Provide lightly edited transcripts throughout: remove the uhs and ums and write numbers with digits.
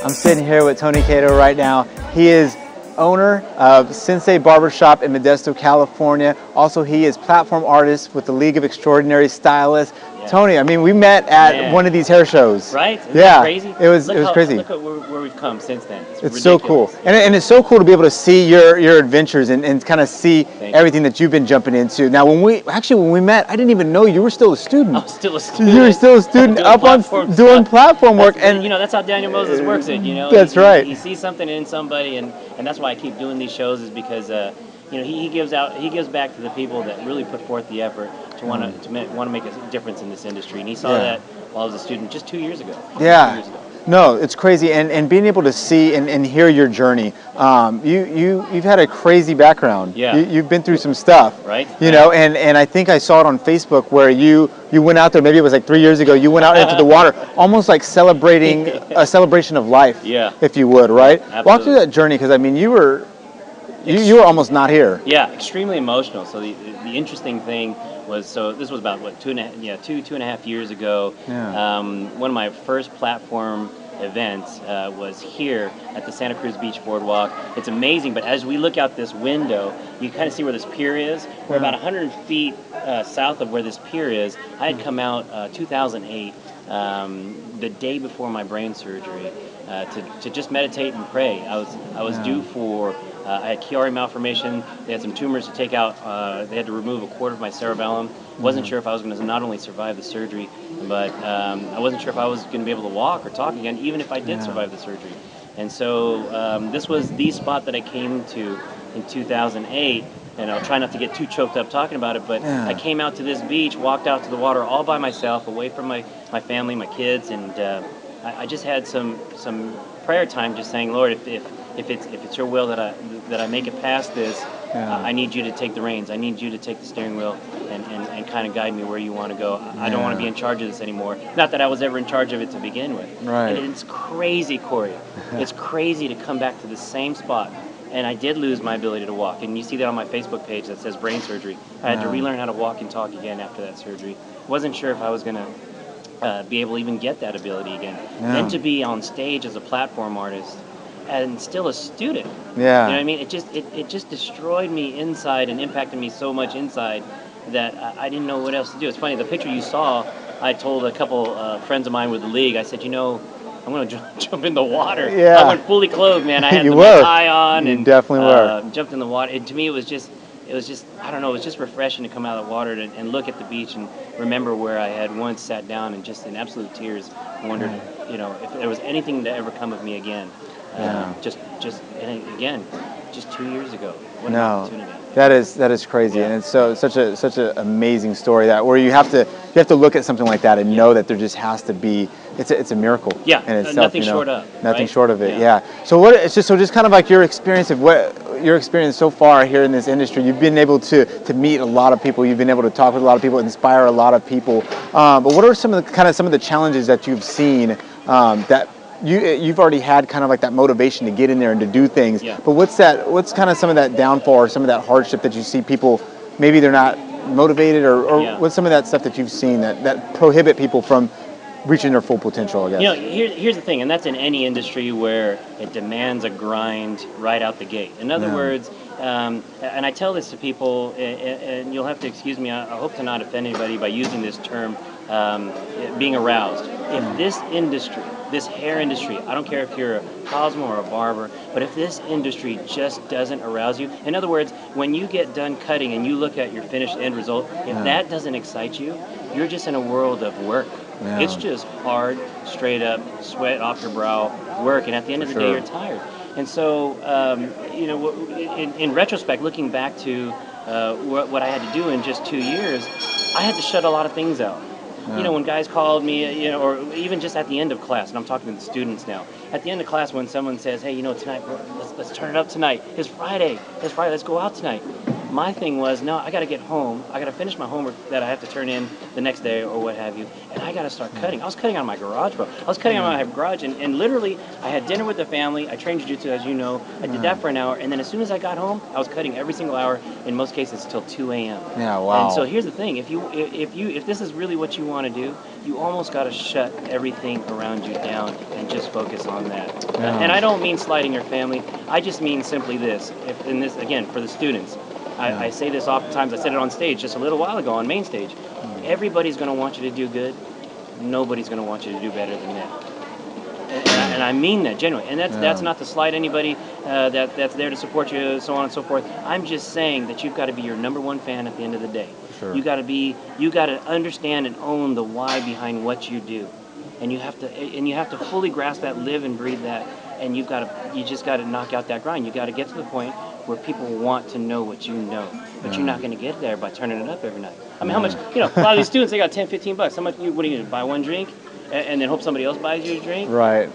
I'm sitting here with Tony Caito right now. He is owner of Sensei Barbershop in Modesto, California. Also, he is platform artist with the League of Extraordinary Stylists. Yeah. Tony, I mean, we met at one of these hair shows. Right? Isn't that crazy? It was crazy. Look at where we've come since then. It's so cool. And it's so cool to be able to see your adventures and kind of see everything that you've been jumping into. Now, when we met, I didn't even know you were still a student. I was still a student. You were still a student up on doing platform work. And you know, that's how Daniel Moses works it, you know. That's right. He sees something in somebody, and that's why I keep doing these shows, is because you know, he gives back to the people that really put forth the effort to want to make a difference in this industry. And he saw that while I was a student just 2 years ago. Yeah. 2 years ago. No, it's crazy, and being able to see and hear your journey. You've had a crazy background. Yeah. You've been through some stuff. Right. You know, and I think I saw it on Facebook where you went out there. Maybe it was like 3 years ago. You went out into the water, almost like celebrating a celebration of life. Yeah. If you would, right? Absolutely. Walk through that journey, because I mean, you were almost not here. Yeah, extremely emotional. So the interesting thing was, so this was about what, two and a half years ago. Yeah. One of my first platform events was here at the Santa Cruz Beach Boardwalk. It's amazing, but as we look out this window, you kind of see where this pier is. We're about 100 feet south of where this pier is. I had come out 2008, the day before my brain surgery, to just meditate and pray. I was due for. I had Chiari malformation. They had some tumors to take out. They had to remove a quarter of my cerebellum. Wasn't sure if I was going to not only survive the surgery, but I wasn't sure if I was going to be able to walk or talk again, even if I did survive the surgery. And so this was the spot that I came to in 2008. And I'll try not to get too choked up talking about it, but I came out to this beach, walked out to the water all by myself, away from my family, my kids, and I just had some prayer time, just saying, Lord, if it's your will that I make it past this, I need you to take the reins. I need you to take the steering wheel and kind of guide me where you want to go. I don't want to be in charge of this anymore. Not that I was ever in charge of it to begin with. Right. And it's crazy, Corey. It's crazy to come back to the same spot. And I did lose my ability to walk. And you see that on my Facebook page that says brain surgery. I had to relearn how to walk and talk again after that surgery. Wasn't sure if I was going to be able to even get that ability again. Then to be on stage as a platform artist and still a student. Yeah. You know what I mean? It just destroyed me inside and impacted me so much inside that I didn't know what else to do. It's funny, the picture you saw, I told a couple friends of mine with the league, I said, you know, I'm going to jump in the water. Yeah. I went fully clothed, man. I had the tie on and definitely were. Jumped in the water. And to me, it was just, I don't know, it was just refreshing to come out of the water and look at the beach and remember where I had once sat down and just in absolute tears wondered, you know, if there was anything to ever come of me again. And again, just 2 years ago. What an opportunity. That is crazy, and it's such an amazing story that where you have to look at something like that and know that there just has to be it's a miracle. Yeah, in itself, nothing short of. Nothing right? short of it. Yeah. So just kind of like your experience of your experience so far here in this industry. You've been able to meet a lot of people. You've been able to talk with a lot of people, inspire a lot of people. But what are some of the challenges that you've seen that you've already had kind of like that motivation to get in there and to do things. Yeah. But what's kind of some of that downfall or some of that hardship that you see people, maybe they're not motivated or what's some of that stuff that you've seen that prohibit people from reaching their full potential, I guess? You know, here's the thing, and that's in any industry where it demands a grind right out the gate. In other words, and I tell this to people, and you'll have to excuse me, I hope to not offend anybody by using this term, being aroused. If this industry, this hair industry, I don't care if you're a Cosmo or a barber, but if this industry just doesn't arouse you, in other words, when you get done cutting and you look at your finished end result, if that doesn't excite you, you're just in a world of work. Yeah. It's just hard, straight up, sweat off your brow, work, and at the end of the day, you're tired. And so, you know, in retrospect, looking back to what I had to do in just 2 years, I had to shut a lot of things out. You know, when guys called me, you know, or even just at the end of class, and I'm talking to the students now, at the end of class when someone says, hey, you know, tonight, let's turn it up tonight. It's Friday, let's go out tonight. My thing was, no, I got to get home. I got to finish my homework that I have to turn in the next day or what have you, and I got to start cutting. I was cutting out of my garage, bro. I was cutting out of my garage, and literally, I had dinner with the family. I trained jiu-jitsu, as you know. I did that for an hour, and then as soon as I got home, I was cutting every single hour. In most cases, till 2 a.m. Yeah, wow. And so here's the thing: if this is really what you want to do, you almost got to shut everything around you down and just focus on that. Yeah. And I don't mean slighting your family. I just mean simply this. In this, again, for the students. I say this oftentimes. I said it on stage just a little while ago on main stage. Everybody's going to want you to do good. Nobody's going to want you to do better than that. And I mean that genuinely. And that's not to slight anybody that's there to support you, so on and so forth. I'm just saying that you've got to be your number one fan at the end of the day. Sure. You got to understand and own the why behind what you do, and you have to fully grasp that, live and breathe that. And you just got to knock out that grind. You got to get to the point where people want to know what you know, but you're not going to get there by turning it up every night. I mean, how much? A lot of these students, they got 10, 15 bucks. How much? What do you do? Buy one drink, and then hope somebody else buys you a drink? Right.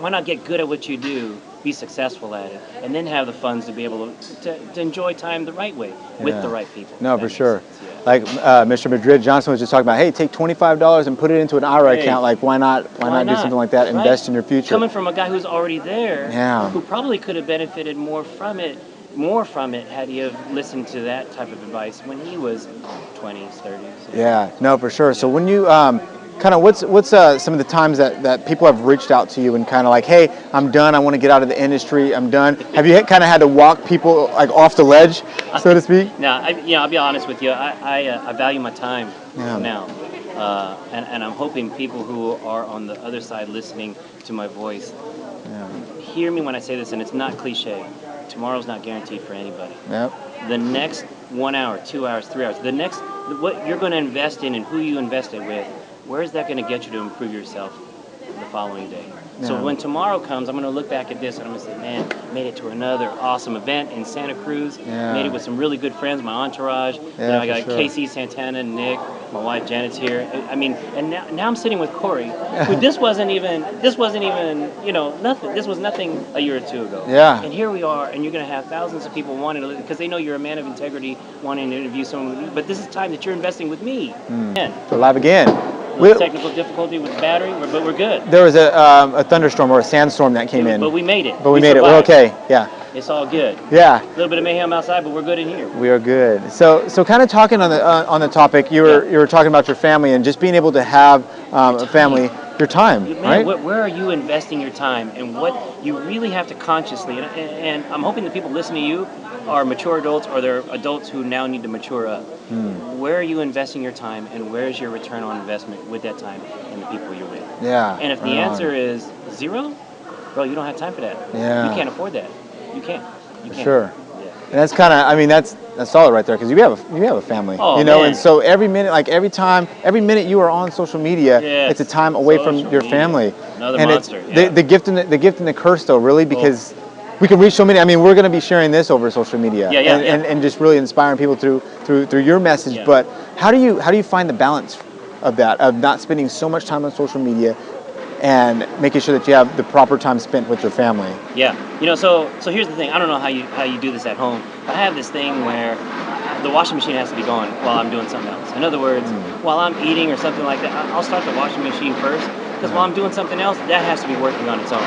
Why not get good at what you do, be successful at it, and then have the funds to be able to enjoy time the right way with the right people? No, for sure. Like Mr. Madrid Johnson was just talking about, hey, take $25 and put it into an IRA account. Like, why not do something like that? Invest in your future. Coming from a guy who's already there, Yeah. who probably could have benefited more from it had he have listened to that type of advice when he was 20s, 30s. Yeah, no, for sure. So when you kind of what's some of the times that people have reached out to you and kind of like, hey, I'm done. I want to get out of the industry. I'm done. Have you kind of had to walk people like off the ledge, so to speak? No, I'll be honest with you. I value my time now, and I'm hoping people who are on the other side listening to my voice hear me when I say this, and it's not cliche. Tomorrow's not guaranteed for anybody. Yep. The next 1 hour, 2 hours, 3 hours, what you're going to invest in and who you invest it with, where is that going to get you to improve yourself the following day? Yeah. So when tomorrow comes, I'm going to look back at this and I'm going to say, man, made it to another awesome event in Santa Cruz. Yeah. Made it with some really good friends, my entourage. Yeah, I got for sure. Casey, Santana, Nick, my wife Janet's here. I mean, and now I'm sitting with Corey, who this wasn't even, nothing. This was nothing a year or two ago. Yeah. And here we are, and you're going to have thousands of people wanting to, because they know you're a man of integrity, wanting to interview someone with you. But this is time that you're investing with me. So live again. Technical difficulty with the battery, but we're good. There was a thunderstorm or a sandstorm that came in. But we made it. But we made it. We're okay. Yeah. It's all good. Yeah. A little bit of mayhem outside, but we're good in here. We are good. So kind of talking on the topic, you were talking about your family and just being able to have a family, your time, Man, right? where are you investing your time, and what you really have to consciously, and I'm hoping that people listening to you are mature adults or they're adults who now need to mature up. Where are you investing your time, and where is your return on investment with that time and the people you're with? Yeah. And if the answer is zero, bro, you don't have time for that. Yeah. You can't afford that. You can't. Sure. Yeah. And that's kind of, I mean, that's solid right there, because you have a family, man. and so every minute you are on social media, it's a time away from your family. Another and monster. It's the gift and the curse, though, really, because we can reach so many. I mean, we're going to be sharing this over social media, and just really inspiring people through your message. Yeah. But how do you find the balance of that, of not spending so much time on social media and making sure that you have the proper time spent with your family? Yeah, so here's the thing. I don't know how you do this at home. But I have this thing where the washing machine has to be going while I'm doing something else. In other words, while I'm eating or something like that, I'll start the washing machine first. Because while I'm doing something else, that has to be working on its own.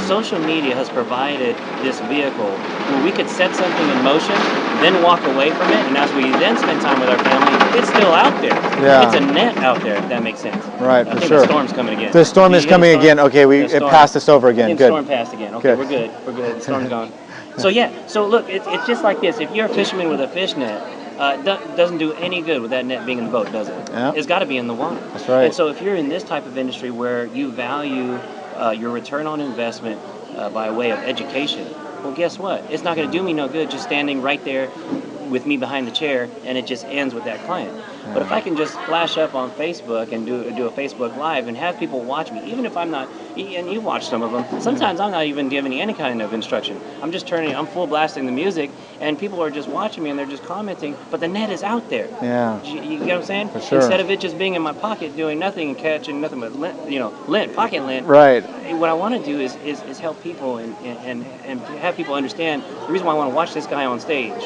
Social media has provided this vehicle where we could set something in motion, then walk away from it, and as we then spend time with our family, it's still out there. Yeah. It's a net out there, if that makes sense. Right, I for think sure. the storm's coming again. The storm is coming again. Okay, it passed us over again. The Good. storm passed again. Okay, Good. we're good. We're good. The storm's gone. So look, it's just like this. If you're a fisherman with a fish net, doesn't do any good with that net being in the boat, does it? Yeah. It's got to be in the water. That's right. And so if you're in this type of industry where you value your return on investment by way of education, well, guess what? It's not going to do me no good just standing right there with me behind the chair, and it just ends with that client. But if I can just flash up on Facebook and do a Facebook Live and have people watch me, even if I'm not, and you watch some of them, sometimes I'm not even giving any kind of instruction. I'm full blasting the music, and people are just watching me and they're just commenting, but the net is out there. Yeah. You get what I'm saying? For sure. Instead of it just being in my pocket doing nothing and catching nothing but lint, pocket lint. Right. What I want to do is help people and have people understand the reason why I want to watch this guy on stage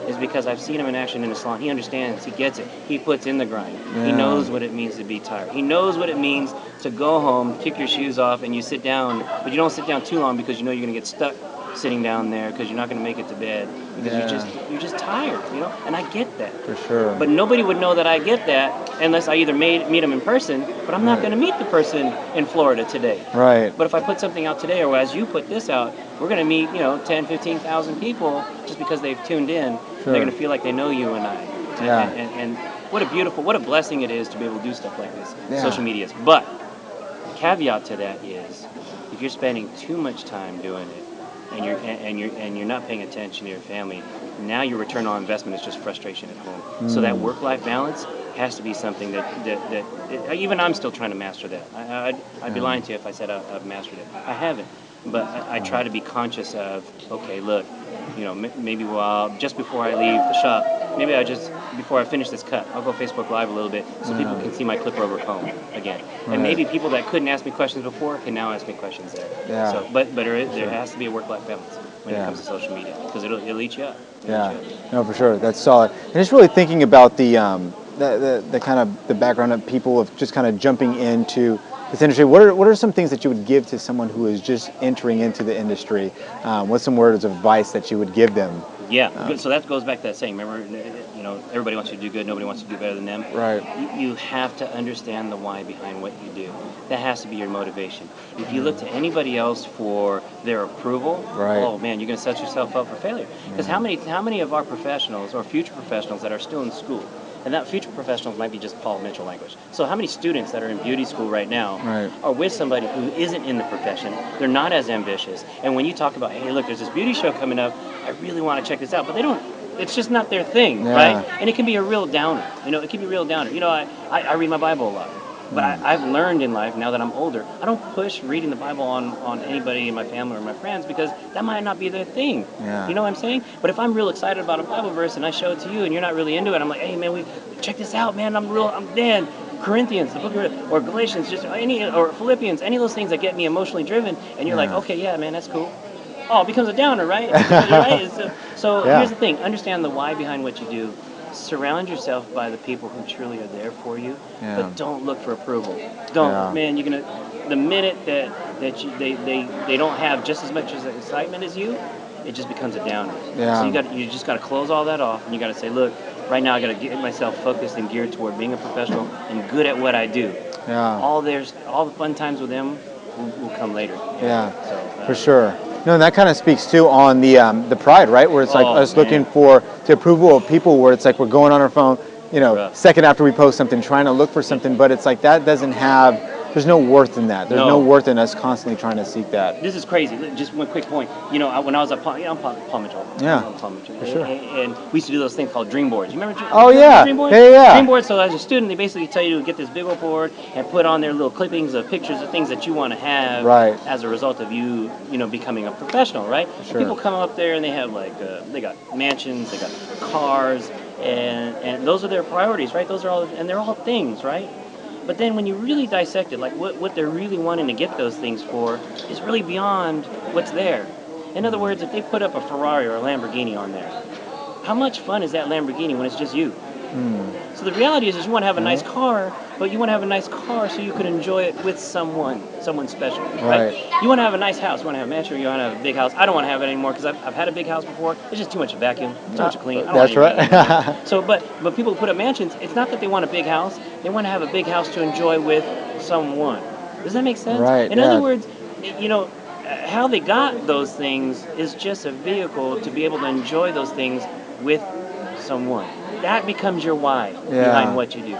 is because I've seen him in action in the salon. He understands. He gets it. He puts in the grind. Yeah. He knows what it means to be tired. He knows what it means to go home, kick your shoes off, and you sit down. But you don't sit down too long because you know you're going to get stuck sitting down there because you're not going to make it to bed because you're just tired, you know. And I get that. For sure. But nobody would know that I get that unless I either meet them in person. But I'm not going to meet the person in Florida today. Right. But if I put something out today, or as you put this out, we're going to meet, 10, 15,000 people just because they've tuned in. Sure. They're going to feel like they know you and I. Yeah. And what a blessing it is to be able to do stuff like this. Yeah. Social media is. But the caveat to that is, if you're spending too much time doing it, and you're not paying attention to your family, now your return on investment is just frustration at home. So that work-life balance has to be something that even I'm still trying to master that. I'd be lying to you if I said I've mastered it. I haven't, but I try to be conscious of, okay, look, maybe just before I leave the shop, before I finish this cut, I'll go Facebook Live a little bit so people can see my clipper over comb again. Right. And maybe people that couldn't ask me questions before can now ask me questions there. Yeah. So, but there has to be a work-life balance when it comes to social media because it'll eat you up. No, for sure. That's solid. And just really thinking about the kind of the background of people of just kind of jumping into this industry. What are some things that you would give to someone who is just entering into the industry? What's some words of advice that you would give them? Yeah, so that goes back to that saying. Remember, everybody wants you to do good. Nobody wants you to do better than them. Right. You have to understand the why behind what you do. That has to be your motivation. If you look to anybody else for their approval, oh man, you're going to set yourself up for failure. Because how many of our professionals or future professionals that are still in school, and that future professionals might be just Paul Mitchell language. So how many students that are in beauty school right now are with somebody who isn't in the profession? They're not as ambitious. And when you talk about, hey, look, there's this beauty show coming up. I really want to check this out. But they don't. It's just not their thing, right? And it can be a real downer. It can be a real downer. I read my Bible a lot. But I've learned in life, now that I'm older, I don't push reading the Bible on anybody in my family or my friends because that might not be their thing. Yeah. You know what I'm saying? But if I'm real excited about a Bible verse and I show it to you and you're not really into it, I'm like, hey, man, check this out, man. I'm Dan. Corinthians, the book of, or Galatians, or Philippians, any of those things that get me emotionally driven, and you're like, okay, yeah, man, that's cool. Oh, it becomes a downer, right? Right? So here's the thing. Understand the why behind what you do. Surround yourself by the people who truly are there for you, but don't look for approval. Man. You're gonna. The minute that they don't have just as much as excitement as you, it just becomes a downer. Yeah. So you just got to close all that off, and you got to say, look, right now I got to get myself focused and geared toward being a professional and good at what I do. Yeah. All the fun times with them will come later. Yeah. So, for sure. No, and that kind of speaks too on the pride, right? Where it's like us looking for the approval of people, where it's like we're going on our phone, second after we post something, trying to look for something, but it's like that doesn't have. There's no worth in that. There's no worth in us constantly trying to seek that. This is crazy. Just one quick point. When I was at I'm Paul Mitchell. Yeah. I'm Paul Mitchell. For sure. And we used to do those things called dream boards. You remember? Dream boards? Yeah. Dream boards. So as a student, they basically tell you to get this big old board and put on their little clippings of pictures of things that you want to have as a result of you becoming a professional, right? Sure. People come up there and they have they got mansions, they got cars, and those are their priorities, right? They're all things, right? But then when you really dissect it, like what they're really wanting to get those things for is really beyond what's there. In other words, if they put up a Ferrari or a Lamborghini on there, how much fun is that Lamborghini when it's just you? So the reality is you want to have a nice car, but you want to have a nice car so you can enjoy it with someone special, right? You want to have a nice house, you want to have a mansion, you want to have a big house. I don't want to have it anymore because I've had a big house before. It's just too much to vacuum, too much to clean. I don't want right. So, but people who put up mansions, it's not that they want a big house. They want to have a big house to enjoy with someone. Does that make sense? Right. In other words, how they got those things is just a vehicle to be able to enjoy those things with someone. That becomes your why behind what you do.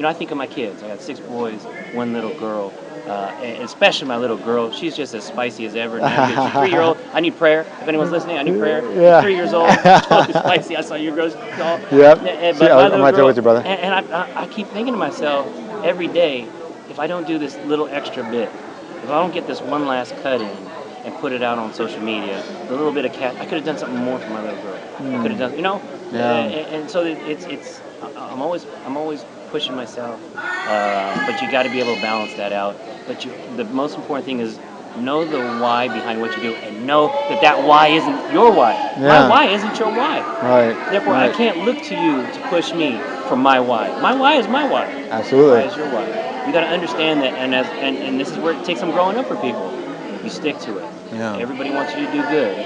I think of my kids. I got 6 boys, 1 little girl, and especially my little girl. She's just as spicy as ever. She's 3-year-old. I need prayer. If anyone's listening, I need prayer. Yeah. 3 years old. Totally spicy. I saw your girl's doll. Yep. But I'm right there with you, brother. And I keep thinking to myself every day, if I don't do this little extra bit, if I don't get this one last cut in and put it out on social media, the little bit of I could have done something more for my little girl. I could have done, and so it's. I'm always pushing myself, but you got to be able to balance that out. But the most important thing is know the why behind what you do, and know that why isn't your why. My why isn't your why. Right. Therefore, I can't look to you to push me from my why. My why is my why. Absolutely. Why is your why. You got to understand that, and this is where it takes some growing up for people. You stick to it. Yeah. Everybody wants you to do good.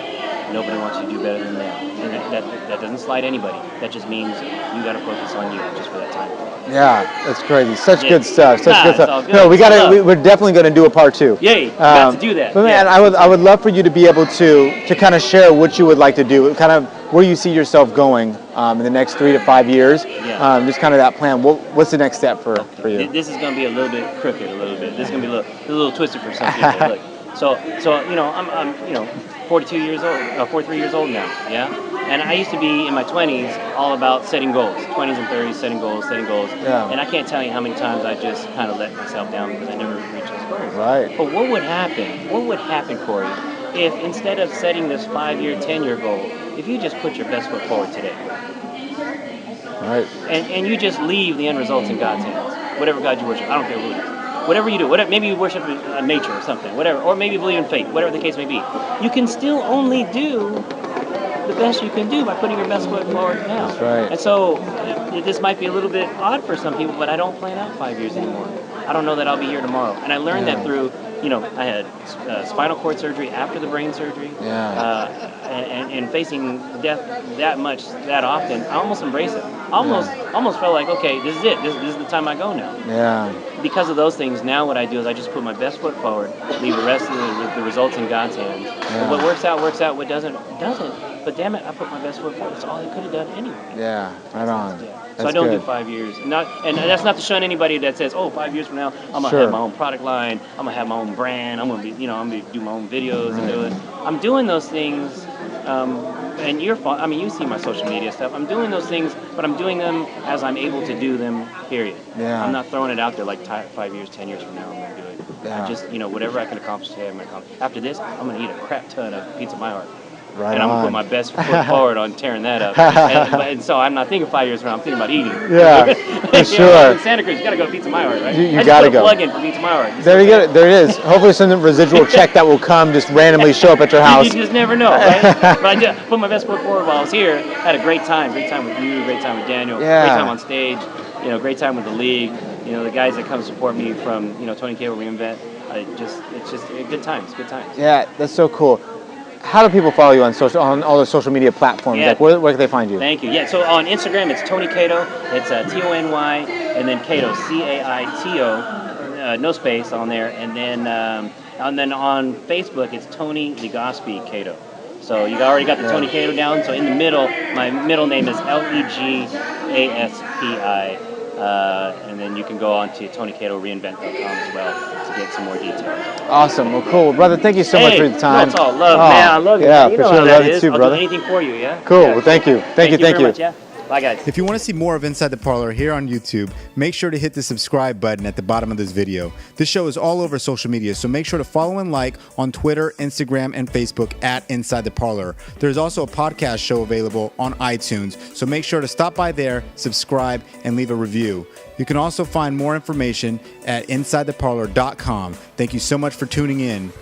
Nobody wants you to do better than them. And that doesn't slight anybody. That just means you got to focus on you just for that time. Yeah, that's crazy. Such good stuff. Such good it's all stuff. good. No, we're definitely going to do a part 2. Yay, got to do that. But man, I would love for you to be able to kind of share what you would like to do, kind of where you see yourself going in the next 3 to 5 years. Yeah. Just kind of that plan. What's the next step for you? This is going to be a little bit crooked, a little bit. This is going to be a little twisted for some people. Look, so I'm 43 years old now. Yeah. And I used to be in my 20s all about setting goals, 20s and 30s, setting goals. Yeah. And I can't tell you how many times I just kind of let myself down because I never reached those goals. Right. But what would happen, Corey, if instead of setting this 5-year, 10-year goal, if you just put your best foot forward today? Right. And you just leave the end results in God's hands. Whatever God you worship, I don't care who it is. Whatever you do, maybe you worship nature or something, whatever, or maybe you believe in fate, whatever the case may be. You can still only do the best you can do by putting your best foot forward now. That's right. And so this might be a little bit odd for some people, but I don't plan out 5 years anymore. I don't know that I'll be here tomorrow. And I learned that through, I had spinal cord surgery after the brain surgery. Yeah. And facing death that often, I almost embraced it. Almost felt like, okay, this is it. This is the time I go now. Yeah. Because of those things, now what I do is I just put my best foot forward, leave the rest of the results in God's hands. Yeah. What works out, works out. What doesn't. But damn it, I put my best foot forward. That's all I could have done anyway. Yeah, right on. Yeah. That's So I don't good. do 5 years. And that's not to shun anybody that says, oh, 5 years from now, I'm going to have my own product line. I'm going to have my own brand. I'm going to be, I'm going to do my own videos and do it. I'm doing those things. And you see my social media stuff. I'm doing those things, but I'm doing them as I'm able to do them, period. Yeah. I'm not throwing it out there like 5 years, 10 years from now, I'm going to do it. Yeah. I just, whatever I can accomplish today, I'm going to accomplish. After this, I'm going to eat a crap ton of Pizza My Heart. Right and I'm going to put my best foot forward on tearing that up. And so I'm not thinking 5 years from now, I'm thinking about eating. Yeah, for sure. In Santa Cruz, you got to go to Pizza My Heart, right? You got to go. Plug in for Pizza My Heart. There you go. There it is. Hopefully some residual check that will come just randomly show up at your house. You just never know, right? But I just put my best foot forward while I was here. Had a great time. Great time with you. Great time with Daniel. Great time on stage. Great time with the league. The guys that come support me from Tony Caito Reinvent. It's just good times. Good times. Yeah, that's so cool. How do people follow you on all the social media platforms? Yeah. Like, where can they find you? Thank you. Yeah, so on Instagram, it's Tony Caito. It's Tony, and then Caito, Caito, no space on there. And then on Facebook, it's Tony Legaspi Caito. So you already got the Tony Caito down. So in the middle, my middle name is Legaspi. And then you can go on to TonyCaitoReinvent.com as well to get some more details. Awesome. Well, cool. Brother, thank you so much for your time. It's all love, man. I love you. Yeah, You for know sure. how I that love you is. too, I'll brother. do anything for you, yeah? Cool. Yeah. Well, thank you. Thank you. Very much, yeah? Bye, guys. If you want to see more of Inside the Parlor here on YouTube, make sure to hit the subscribe button at the bottom of this video. This show is all over social media, so make sure to follow and like on Twitter, Instagram, and Facebook at Inside the Parlor. There's also a podcast show available on iTunes, so make sure to stop by there, subscribe, and leave a review. You can also find more information at InsideTheParlor.com. Thank you so much for tuning in.